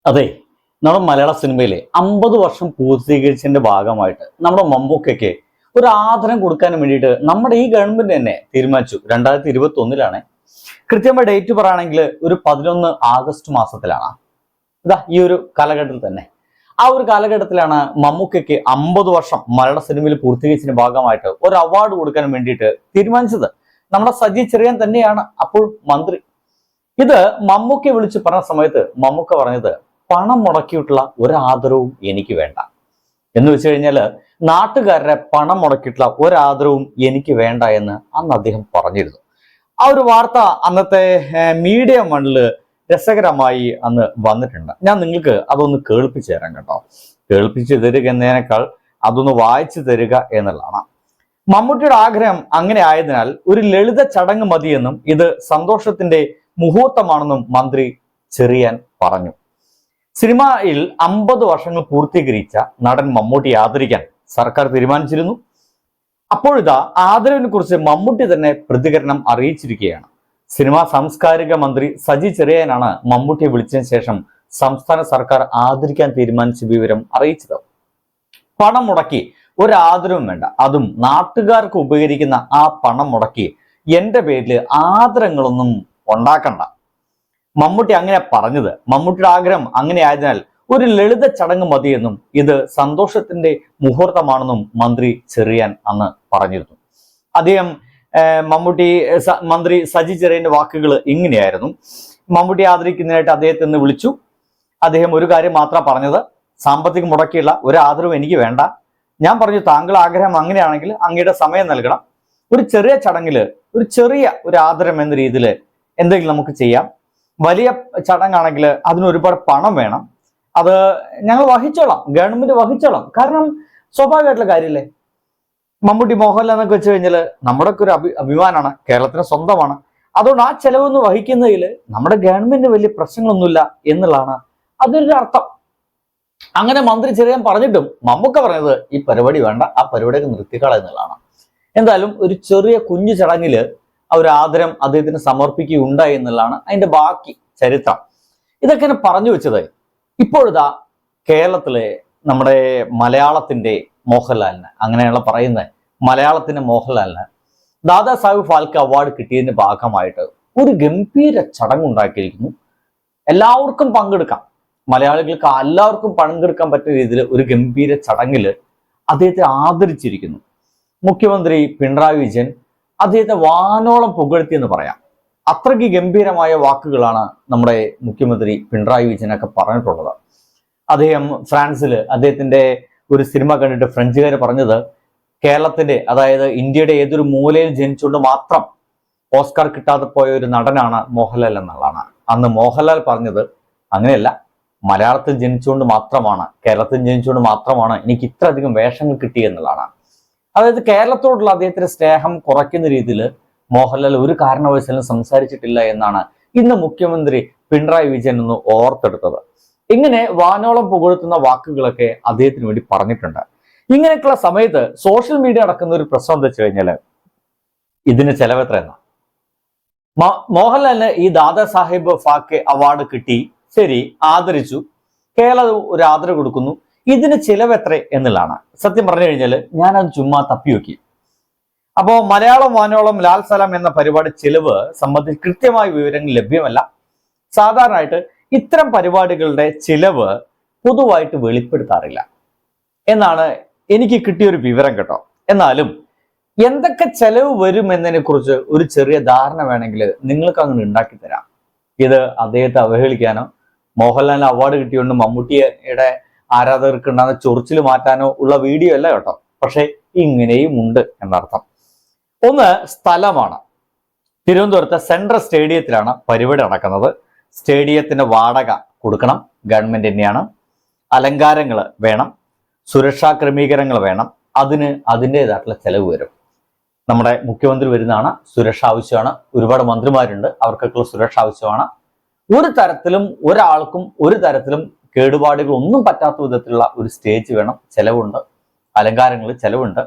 അതെ, നമ്മുടെ മലയാള സിനിമയിലെ 50 വർഷം പൂർത്തീകരിച്ചതിന്റെ ഭാഗമായിട്ട് നമ്മുടെ മമ്മൂക്കയ്ക്ക് ഒരു ആദരം കൊടുക്കാൻ വേണ്ടിയിട്ട് നമ്മുടെ ഈ ഗവൺമെന്റ് തന്നെ തീരുമാനിച്ചു. 2021 കൃത്യമായ ഡേറ്റ് പറയുകയാണെങ്കിൽ ഒരു 11 ആഗസ്റ്റ് മാസത്തിലാണ്. ഈ ഒരു കാലഘട്ടത്തിൽ തന്നെ ആ ഒരു കാലഘട്ടത്തിലാണ് മമ്മൂക്കയ്ക്ക് 50 വർഷം മലയാള സിനിമയിൽ പൂർത്തീകരിച്ചതിന്റെ ഭാഗമായിട്ട് ഒരു അവാർഡ് കൊടുക്കാൻ വേണ്ടിയിട്ട് തീരുമാനിച്ചത്. നമ്മുടെ സജി ചെറിയാൻ തന്നെയാണ് അപ്പോൾ മന്ത്രി. ഇത് മമ്മൂക്കയെ വിളിച്ച് പറഞ്ഞ സമയത്ത് മമ്മൂക്ക പറഞ്ഞത്, പണം മുടക്കിയിട്ടുള്ള ഒരു ആദരവും എനിക്ക് വേണ്ട എന്ന് വെച്ച് കഴിഞ്ഞാല് നാട്ടുകാരുടെ പണം മുടക്കിയിട്ടുള്ള ഒരു ആദരവും എനിക്ക് വേണ്ട എന്ന് അന്ന് അദ്ദേഹം പറഞ്ഞിരുന്നു. ആ ഒരു വാർത്ത അന്നത്തെ മീഡിയ മണ്ണില് രസകരമായി അന്ന് വന്നിട്ടുണ്ട്. ഞാൻ നിങ്ങൾക്ക് അതൊന്ന് കേൾപ്പിച്ചു തരാം കേട്ടോ. കേൾപ്പിച്ചു തരിക എന്നതിനേക്കാൾ അതൊന്ന് വായിച്ചു തരിക എന്നുള്ളതാണ്. മമ്മൂട്ടിയുടെ ആഗ്രഹം അങ്ങനെ ആയതിനാൽ ഒരു ലളിത ചടങ്ങ് മതിയെന്നും ഇത് സന്തോഷത്തിന്റെ മുഹൂർത്തമാണെന്നും മന്ത്രി ചെറിയാൻ പറഞ്ഞു. സിനിമയിൽ 50 വർഷങ്ങൾ പൂർത്തീകരിച്ച നടൻ മമ്മൂട്ടിയെ ആദരിക്കാൻ സർക്കാർ തീരുമാനിച്ചിരുന്നു. അപ്പോഴിതാ ആദരവിനെ കുറിച്ച് മമ്മൂട്ടി തന്നെ പ്രതികരണം അറിയിച്ചിരിക്കുകയാണ്. സിനിമാ സാംസ്കാരിക മന്ത്രി സജി ചെറിയാനാണ് മമ്മൂട്ടിയെ വിളിച്ചതിന് ശേഷം സംസ്ഥാന സർക്കാർ ആദരിക്കാൻ തീരുമാനിച്ച വിവരം അറിയിച്ചത്. പണം മുടക്കി ഒരു ആദരവും വേണ്ട, അതും നാട്ടുകാർക്ക് ഉപകരിക്കുന്ന ആ പണം മുടക്കി എന്റെ പേരിൽ ആദരങ്ങളൊന്നും ഉണ്ടാക്കണ്ട. മമ്മൂട്ടി അങ്ങനെ പറഞ്ഞത്. മമ്മൂട്ടിയുടെ ആഗ്രഹം അങ്ങനെ ആയതിനാൽ ഒരു ലളിത ചടങ്ങ് മതിയെന്നും ഇത് സന്തോഷത്തിന്റെ മുഹൂർത്തമാണെന്നും മന്ത്രി ചെറിയാൻ അന്ന് പറഞ്ഞിരുന്നു. അദ്ദേഹം മന്ത്രി സജി ചെറിയാന്റെ വാക്കുകൾ ഇങ്ങനെയായിരുന്നു. മമ്മൂട്ടി ആദരിക്കുന്നതിനായിട്ട് അദ്ദേഹത്തെ ഒന്ന് വിളിച്ചു. അദ്ദേഹം ഒരു കാര്യം മാത്രം പറഞ്ഞത്, സാമ്പത്തികം മുടക്കിയുള്ള ഒരു ആദരവും എനിക്ക് വേണ്ട. ഞാൻ പറഞ്ഞു, താങ്കൾ ആഗ്രഹം അങ്ങനെയാണെങ്കിൽ അങ്ങയുടെ സമയം നൽകണം. ഒരു ചെറിയ ചടങ്ങില് ഒരു ആദരം എന്ന രീതിയിൽ എന്തെങ്കിലും നമുക്ക് ചെയ്യാം. വലിയ ചടങ്ങാണെങ്കിൽ അതിന് ഒരുപാട് പണം വേണം. അത് ഞങ്ങൾ വഹിച്ചോളാം, ഗവൺമെന്റ് വഹിച്ചോളാം. കാരണം സ്വാഭാവികമായിട്ടുള്ള കാര്യമില്ലേ, മമ്മൂട്ടി മോഹൻലാൽ എന്നൊക്കെ വെച്ച് കഴിഞ്ഞാൽ നമ്മുടെ ഒക്കെ ഒരു അഭിമാനമാണ്, കേരളത്തിന് സ്വന്തമാണ്. അതുകൊണ്ട് ആ ചെലവൊന്ന് വഹിക്കുന്നതിൽ നമ്മുടെ ഗവൺമെന്റ് വലിയ പ്രശ്നങ്ങളൊന്നുമില്ല എന്നുള്ളതാണ് അതൊരു അർത്ഥം. അങ്ങനെ മന്ത്രി ചെറിയാൻ പറഞ്ഞിട്ടും മമ്മൂക്ക പറഞ്ഞത് ഈ പരിപാടി വേണ്ട, ആ പരിപാടിയൊക്കെ നിർത്തിക്കള എന്നുള്ളതാണ്. എന്തായാലും ഒരു ചെറിയ കുഞ്ഞു ചടങ്ങില് ആ ഒരു ആദരം അദ്ദേഹത്തിന് സമർപ്പിക്കുകയുണ്ടായി എന്നുള്ളതാണ് അതിന്റെ ബാക്കി ചരിത്രം. ഇതൊക്കെ പറഞ്ഞു വെച്ചത്. ഇപ്പോഴിതാ കേരളത്തിലെ നമ്മുടെ മലയാളത്തിന്റെ മോഹൻലാലിന്, അങ്ങനെയുള്ള പറയുന്നത് മലയാളത്തിന്റെ മോഹൻലാലിന് ദാദാ സാഹിബ് ഫാൽക്കെ അവാർഡ് കിട്ടിയതിന്റെ ഭാഗമായിട്ട് ഒരു ഗംഭീര ചടങ്ങുണ്ടാക്കിയിരിക്കുന്നു. എല്ലാവർക്കും പങ്കെടുക്കാം, മലയാളികൾക്ക് എല്ലാവർക്കും പങ്കെടുക്കാൻ പറ്റുന്ന രീതിയിൽ ഒരു ഗംഭീര ചടങ്ങില് അദ്ദേഹത്തെ ആദരിച്ചിരിക്കുന്നു. മുഖ്യമന്ത്രി പിണറായി വിജയൻ അദ്ദേഹത്തെ വാനോളം പുകഴ്ത്തി എന്ന് പറയാം. അത്രയ്ക്ക് ഗംഭീരമായ വാക്കുകളാണ് നമ്മുടെ മുഖ്യമന്ത്രി പിണറായി വിജയനൊക്കെ പറഞ്ഞിട്ടുള്ളത്. അദ്ദേഹം ഫ്രാൻസിൽ അദ്ദേഹത്തിന്റെ ഒരു സിനിമ കണ്ടിട്ട് ഫ്രഞ്ചുകാർ പറഞ്ഞത്, കേരളത്തിന്റെ, അതായത് ഇന്ത്യയുടെ ഏതൊരു മൂലയിൽ ജനിച്ചുകൊണ്ട് മാത്രം ഓസ്കാർ കിട്ടാതെ പോയ ഒരു നടനാണ് മോഹൻലാൽ എന്നുള്ളതാണ്. അന്ന് മോഹൻലാൽ പറഞ്ഞത് അങ്ങനെയല്ല, മലയാളത്തിൽ ജനിച്ചുകൊണ്ട് മാത്രമാണ്, കേരളത്തിൽ ജനിച്ചുകൊണ്ട് മാത്രമാണ് എനിക്ക് ഇത്രയധികം വേഷങ്ങൾ കിട്ടിയെന്നുള്ളതാണ്. അതായത് കേരളത്തോടുള്ള അദ്ദേഹത്തിന്റെ സ്നേഹം കുറയ്ക്കുന്ന രീതിയിൽ മോഹൻലാൽ ഒരു കാരണവശാലും സംസാരിച്ചിട്ടില്ല എന്നാണ് ഇന്ന് മുഖ്യമന്ത്രി പിണറായി വിജയൻ ഒന്ന് ഓർത്തെടുത്തത്. ഇങ്ങനെ വാനോളം പുകഴ്ത്തുന്ന വാക്കുകളൊക്കെ അദ്ദേഹത്തിന് വേണ്ടി പറഞ്ഞിട്ടുണ്ട്. ഇങ്ങനെയൊക്കെയുള്ള സമയത്ത് സോഷ്യൽ മീഡിയ നടക്കുന്ന ഒരു പ്രശ്നം എന്താ വെച്ച് കഴിഞ്ഞാല്, ഇതിന് ചെലവ് എത്ര എന്നാ. മോഹൻലാലിന് ഈ ദാദാ സാഹിബ് ഫാൽക്കെ അവാർഡ് കിട്ടി, ശരി, ആദരിച്ചു, കേരളം ഒരു ആദരവ് കൊടുക്കുന്നു, ഇതിന് ചിലവ് എത്ര എന്നുള്ളതാണ്. സത്യം പറഞ്ഞു കഴിഞ്ഞാൽ ഞാനത് ചുമ്മാ തപ്പി നോക്കി. അപ്പോ മലയാളം വാനോളം ലാൽ സലാം എന്ന പരിപാടി ചിലവ് സംബന്ധിച്ച് കൃത്യമായ വിവരങ്ങൾ ലഭ്യമല്ല. സാധാരണയായിട്ട് ഇത്തരം പരിപാടികളുടെ ചിലവ് പൊതുവായിട്ട് വെളിപ്പെടുത്താറില്ല എന്നാണ് എനിക്ക് കിട്ടിയൊരു വിവരം കേട്ടോ. എന്നാലും എന്തൊക്കെ ചെലവ് വരും എന്നതിനെ കുറിച്ച് ഒരു ചെറിയ ധാരണ വേണമെങ്കിൽ നിങ്ങൾക്ക് അങ്ങനെ ഉണ്ടാക്കി തരാം. ഇത് അദ്ദേഹത്തെ അവഹേളിക്കാനോ മോഹൻലാലിന് അവാർഡ് കിട്ടിയോണ്ട് മമ്മൂട്ടിയുടെ ആരാധകർക്ക് ഉണ്ടാകുന്ന ചൊറിച്ചിൽ മാറ്റാനോ ഉള്ള വീഡിയോ അല്ല കേട്ടോ. പക്ഷെ ഇങ്ങനെയും ഉണ്ട് എന്നർത്ഥം. ഒന്ന്, സ്ഥലമാണ്. തിരുവനന്തപുരത്തെ സെൻട്രൽ സ്റ്റേഡിയത്തിലാണ് പരിപാടി നടക്കുന്നത്. സ്റ്റേഡിയത്തിന്റെ വാടക കൊടുക്കണം, ഗവൺമെന്റ് തന്നെയാണ്. അലങ്കാരങ്ങൾ വേണം, സുരക്ഷാ ക്രമീകരണങ്ങൾ വേണം, അതിന് അതിൻ്റെതായിട്ടുള്ള ചെലവ് വരും. നമ്മുടെ മുഖ്യമന്ത്രി വരുന്നതാണ്, സുരക്ഷ ആവശ്യമാണ്. ഒരുപാട് മന്ത്രിമാരുണ്ട്, അവർക്കൊക്കെയുള്ള സുരക്ഷ ആവശ്യമാണ്. ഒരു തരത്തിലും ഒരാൾക്കും ഒരു തരത്തിലും കേടുപാടുകൾ ഒന്നും പറ്റാത്ത വിധത്തിലുള്ള ഒരു സ്റ്റേജ് വേണം, ചെലവുണ്ട്. അലങ്കാരങ്ങൾ ചെലവുണ്ട്.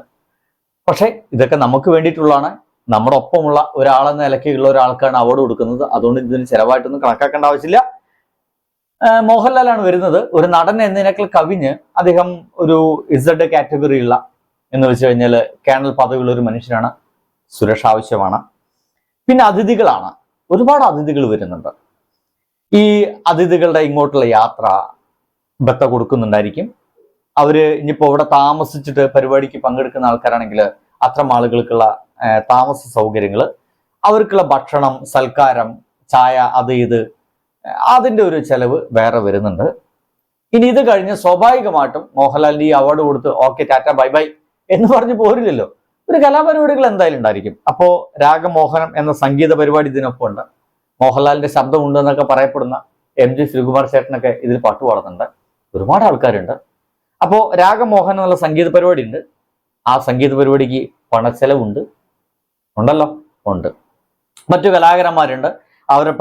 പക്ഷെ ഇതൊക്കെ നമുക്ക് വേണ്ടിയിട്ടുള്ളതാണ്. നമ്മുടെ ഒപ്പമുള്ള ഒരാളെന്ന നിലയ്ക്കുള്ള ഒരാൾക്കാണ് അവാർഡ് കൊടുക്കുന്നത്. അതുകൊണ്ട് ഇതിന് ചെലവായിട്ടൊന്നും കണക്കാക്കേണ്ട ആവശ്യമില്ല. മോഹൻലാലാണ് വരുന്നത്. ഒരു നടൻ എന്നതിനേക്കാൾ കവിഞ്ഞ് അദ്ദേഹം ഒരു ഇസഡ് കാറ്റഗറിയുള്ള എന്ന് വെച്ച് കഴിഞ്ഞാൽ കേണൽ പദവിയുള്ള ഒരു മനുഷ്യനാണ്. സുരക്ഷ ആവശ്യമാണ്. പിന്നെ അതിഥികളാണ്, ഒരുപാട് അതിഥികൾ വരുന്നുണ്ട്. ഈ അതിഥികളുടെ ഇങ്ങോട്ടുള്ള യാത്ര ബത്ത കൊടുക്കുന്നുണ്ടായിരിക്കും. അവര് ഇനിയിപ്പോ ഇവിടെ താമസിച്ചിട്ട് പരിപാടിക്ക് പങ്കെടുക്കുന്ന ആൾക്കാരാണെങ്കിൽ അത്തരം ആളുകൾക്കുള്ള താമസ സൗകര്യങ്ങൾ, അവർക്കുള്ള ഭക്ഷണം, സൽക്കാരം, ചായ, അത് ഇത്, അതിന്റെ ഒരു ചെലവ് വേറെ വരുന്നുണ്ട്. ഇനി ഇത് കഴിഞ്ഞ് സ്വാഭാവികമായിട്ടും മോഹൻലാലിന് ഈ അവാർഡ് കൊടുത്ത് ഓക്കെ ടാറ്റ ബൈ ബൈ എന്ന് പറഞ്ഞ് പോരില്ലല്ലോ. ഒരു കലാപരിപാടികൾ എന്തായാലും ഉണ്ടായിരിക്കും. അപ്പോ രാഗമോഹനം എന്ന സംഗീത പരിപാടി ഇതിനൊപ്പം ഉണ്ട്. മോഹൻലാലിന്റെ ശബ്ദം ഉണ്ട് എന്നൊക്കെ പറയപ്പെടുന്ന MG ശ്രീകുമാർ ചേട്ടനൊക്കെ ഇതിൽ പാട്ട് പാടുന്നുണ്ട്. ഒരുപാട് ആൾക്കാരുണ്ട്. അപ്പോ രാഗമോഹൻ എന്നുള്ള സംഗീത പരിപാടി ഉണ്ട്. ആ സംഗീത പരിപാടിക്ക് പണച്ചെലവുണ്ട്. ഉണ്ടല്ലോ, ഉണ്ട്. മറ്റു കലാകാരന്മാരുണ്ട്. അവരുടെ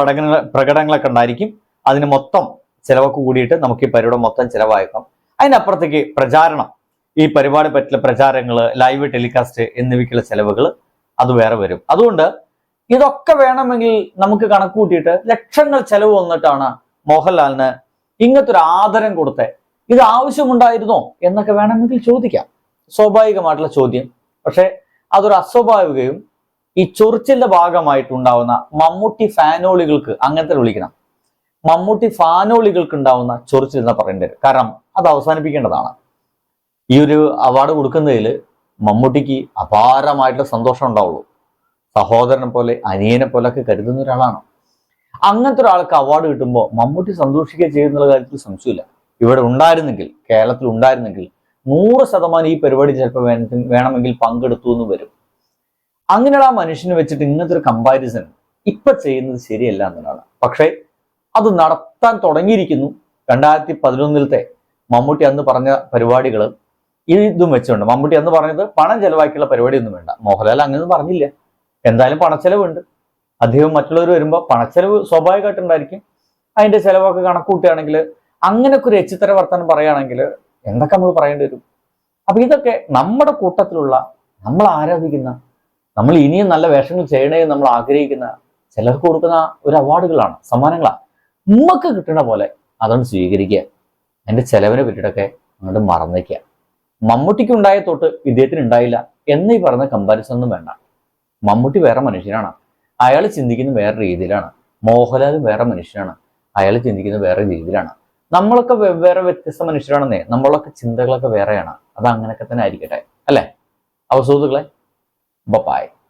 പ്രകടനങ്ങളൊക്കെ ഉണ്ടായിരിക്കും. അതിന് മൊത്തം ചിലവൊക്കെ കൂടിയിട്ട് നമുക്ക് ഈ പരിപാടി മൊത്തം ചിലവായേക്കാം. അതിനപ്പുറത്തേക്ക് പ്രചാരണം, ഈ പരിപാടി പറ്റിയുള്ള പ്രചാരങ്ങൾ, ലൈവ് ടെലികാസ്റ്റ് എന്നിവയ്ക്കുള്ള ചെലവുകൾ അത് വേറെ വരും. അതുകൊണ്ട് ഇതൊക്കെ വേണമെങ്കിൽ നമുക്ക് കണക്ക് കൂട്ടിയിട്ട് ലക്ഷങ്ങൾ ചെലവ് വന്നിട്ടാണ് മോഹൻലാലിന് ഇങ്ങനത്തെ ഒരു ആദരം കൊടുത്തത്. ഇത് ആവശ്യമുണ്ടായിരുന്നോ എന്നൊക്കെ വേണമെങ്കിൽ ചോദിക്കാം, സ്വാഭാവികമായിട്ടുള്ള ചോദ്യം. പക്ഷെ അതൊരു അസ്വാഭാവികവും ഈ ചൊറിച്ചിലിന്റെ ഭാഗമായിട്ടുണ്ടാവുന്ന മമ്മൂട്ടി ഫാനോളികൾക്ക്, അങ്ങനത്തെ വിളിക്കണം, മമ്മൂട്ടി ഫാനോളികൾക്ക് ഉണ്ടാവുന്ന ചൊറിച്ചിൽ എന്ന് പറയേണ്ടി വരും. കാരണം അത് അവസാനിപ്പിക്കേണ്ടതാണ്. ഈ ഒരു അവാർഡ് കൊടുക്കുന്നതിൽ മമ്മൂട്ടിക്ക് അപാരമായിട്ടുള്ള സന്തോഷം ഉണ്ടാവുള്ളൂ. സഹോദരനെ പോലെ, അനിയനെ പോലെ ഒക്കെ കരുതുന്ന ഒരാളാണ്. അങ്ങനത്തെ ഒരാൾക്ക് അവാർഡ് കിട്ടുമ്പോൾ മമ്മൂട്ടി സന്തോഷിക്കുക ചെയ്യുന്നുള്ള കാര്യത്തിൽ സംശയമില്ല. ഇവിടെ ഉണ്ടായിരുന്നെങ്കിൽ, കേരളത്തിൽ ഉണ്ടായിരുന്നെങ്കിൽ 100% ഈ പരിപാടി ചിലപ്പോൾ വേണമെങ്കിൽ പങ്കെടുത്തു എന്ന് വരും. അങ്ങനെയുള്ള ആ മനുഷ്യനെ വെച്ചിട്ട് ഇങ്ങനത്തെ ഒരു കമ്പാരിസൺ ഇപ്പൊ ചെയ്യുന്നത് ശരിയല്ല എന്നുള്ളതാണ്. പക്ഷേ അത് നടത്താൻ തുടങ്ങിയിരിക്കുന്നു. 2011 മമ്മൂട്ടി അന്ന് പറഞ്ഞ പരിപാടികൾ ഇതും വെച്ചുകൊണ്ട്, മമ്മൂട്ടി അന്ന് പറഞ്ഞത് പണം ചെലവാക്കിയുള്ള പരിപാടിയൊന്നും വേണ്ട. മോഹൻലാൽ അങ്ങനെ പറഞ്ഞില്ല. എന്തായാലും പണച്ചെലവുണ്ട്. അദ്ദേഹം മറ്റുള്ളവർ വരുമ്പോൾ പണച്ചെലവ് സ്വാഭാവികമായിട്ടുണ്ടായിരിക്കും. അതിന്റെ ചെലവൊക്കെ കണക്കൂട്ടുകയാണെങ്കിൽ, അങ്ങനെയൊക്കെ ഒരു എച്ചിത്തര വർത്താനം പറയുകയാണെങ്കിൽ എന്തൊക്കെ നമ്മൾ പറയേണ്ടി വരും. അപ്പൊ ഇതൊക്കെ നമ്മുടെ കൂട്ടത്തിലുള്ള, നമ്മൾ ആരാധിക്കുന്ന, നമ്മൾ ഇനിയും നല്ല വേഷങ്ങൾ ചെയ്യണേ നമ്മൾ ആഗ്രഹിക്കുന്ന ചിലർക്ക് കൊടുക്കുന്ന ഒരു അവാർഡുകളാണ്, സമ്മാനങ്ങളാണ്. നമുക്ക് കിട്ടുന്ന പോലെ അതൊന്ന് സ്വീകരിക്കുക. അതിന്റെ ചെലവിനെ പറ്റിയിട്ടൊക്കെ അങ്ങോട്ട് മറന്നേക്കുക. മമ്മൂട്ടിക്ക് ഉണ്ടായ തൊട്ട് ഇദ്ദേഹത്തിന് ഉണ്ടായില്ല എന്നീ പറഞ്ഞ കമ്പാരിസൺ ഒന്നും വേണ്ട. മമ്മൂട്ടി വേറെ മനുഷ്യനാണ്. അയാൾ ചിന്തിക്കുന്നത് വേറെ രീതിയിലാണ്. മോഹൻലാൽ വേറെ മനുഷ്യനാണ്. അയാൾ ചിന്തിക്കുന്നത് വേറെ രീതിയിലാണ്. നമ്മളൊക്കെ വെവ്വേറെ വ്യത്യസ്ത മനുഷ്യരാണെന്നേ. നമ്മളൊക്കെ ചിന്തകളൊക്കെ വേറെയാണ്. അത് അങ്ങനെയൊക്കെ തന്നെ ആയിരിക്കട്ടെ, അല്ലേ? അവ സുഹൃത്തുക്കളെ, ബൈ.